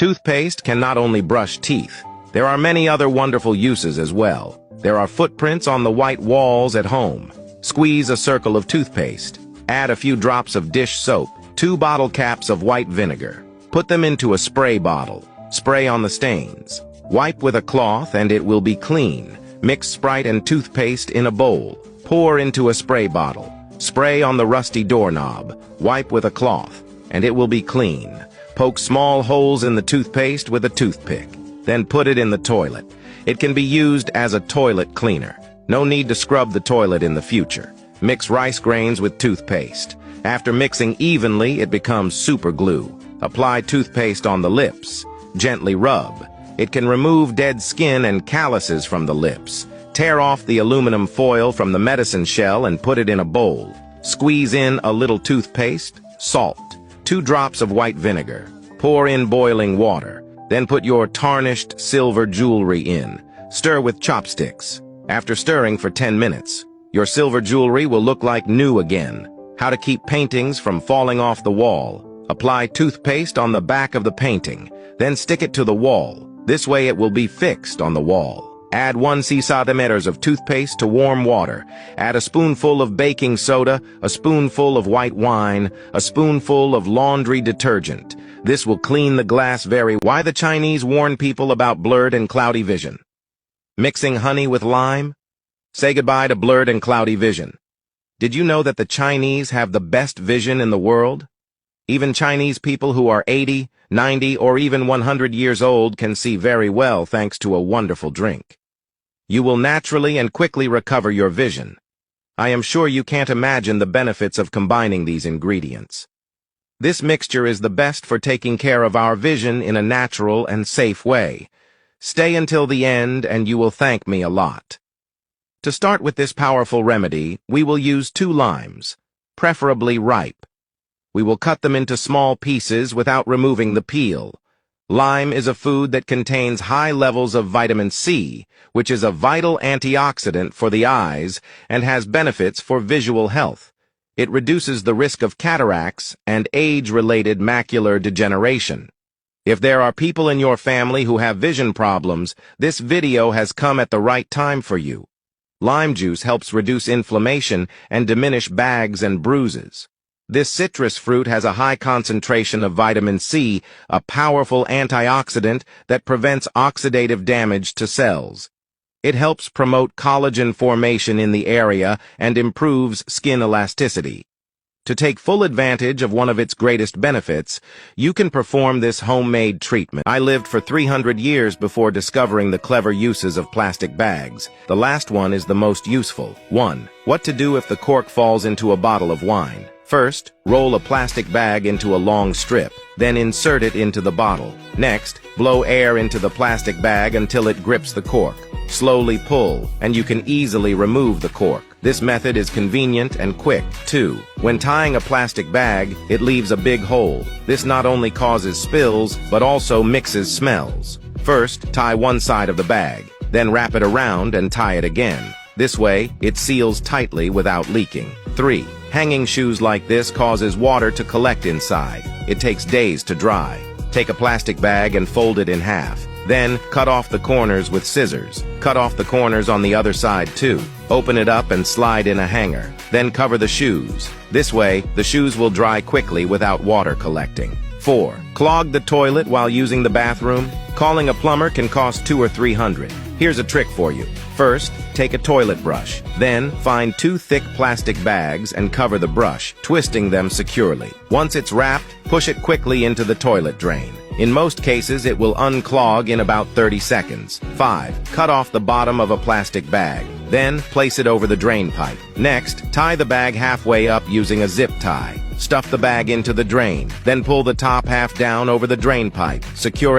Toothpaste can not only brush teeth, there are many other wonderful uses as well. There are footprints on the white walls at home. Squeeze a circle of toothpaste. Add a few drops of dish soap, 2 bottle caps of white vinegar. Put them into a spray bottle. Spray on the stains. Wipe with a cloth and it will be clean. Mix Sprite and toothpaste in a bowl. Pour into a spray bottle. Spray on the rusty doorknob. Wipe with a cloth, and it will be clean. Poke small holes in the toothpaste with a toothpick. Then put it in the toilet. It can be used as a toilet cleaner. No need to scrub the toilet in the future. Mix rice grains with toothpaste. After mixing evenly, it becomes super glue. Apply toothpaste on the lips. Gently rub. It can remove dead skin and calluses from the lips. Tear off the aluminum foil from the medicine shell and put it in a bowl. Squeeze in a little toothpaste, salt, 2 drops of white vinegar. Pour in boiling water. Then put your tarnished silver jewelry in. Stir with chopsticks. After stirring for 10 minutes, your silver jewelry will look like new again. How to keep paintings from falling off the wall. Apply toothpaste on the back of the painting, then stick it to the wall. This way it will be fixed on the wall. Add 1 centimeters of toothpaste to warm water. Add a spoonful of baking soda, a spoonful of white wine, a spoonful of laundry detergent. This will clean the glass very well. Why the Chinese warn people about blurred and cloudy vision? Mixing honey with lime? Say goodbye to blurred and cloudy vision. Did you know that the Chinese have the best vision in the world? Even Chinese people who are 80, 90, or even 100 years old can see very well thanks to a wonderful drink. You will naturally and quickly recover your vision. I am sure you can't imagine the benefits of combining these ingredients. This mixture is the best for taking care of our vision in a natural and safe way. Stay until the end and you will thank me a lot. To start with this powerful remedy, we will use 2 limes, preferably ripe. We will cut them into small pieces without removing the peel. Lime is a food that contains high levels of vitamin C, which is a vital antioxidant for the eyes and has benefits for visual health. It reduces the risk of cataracts and age-related macular degeneration. If there are people in your family who have vision problems, this video has come at the right time for you. Lime juice helps reduce inflammation and diminish bags and bruises. This citrus fruit has a high concentration of vitamin C, a powerful antioxidant that prevents oxidative damage to cells. It helps promote collagen formation in the area and improves skin elasticity. To take full advantage of one of its greatest benefits, you can perform this homemade treatment. I lived for 300 years before discovering the clever uses of plastic bags. The last one is the most useful. 1. What to do if the cork falls into a bottle of wine. First, roll a plastic bag into a long strip, then insert it into the bottle. Next, blow air into the plastic bag until it grips the cork. Slowly pull, and you can easily remove the cork. This method is convenient and quick. 2. When tying a plastic bag, it leaves a big hole. This not only causes spills, but also mixes smells. First, tie one side of the bag, then wrap it around and tie it again. This way, it seals tightly without leaking. 3. Hanging shoes like this causes water to collect inside. It takes days to dry. Take a plastic bag and fold it in half. Then, cut off the corners with scissors. Cut off the corners on the other side too. Open it up and slide in a hanger. Then cover the shoes. This way, the shoes will dry quickly without water collecting. 4. Clog the toilet while using the bathroom? Calling a plumber can cost $200 or $300. Here's a trick for you. First, take a toilet brush. Then, find 2 thick plastic bags and cover the brush, twisting them securely. Once it's wrapped, push it quickly into the toilet drain. In most cases, it will unclog in about 30 seconds. 5. Cut off the bottom of a plastic bag. Then, place it over the drain pipe. Next, tie the bag halfway up using a zip tie. Stuff the bag into the drain. Then pull the top half down over the drain pipe. Secure it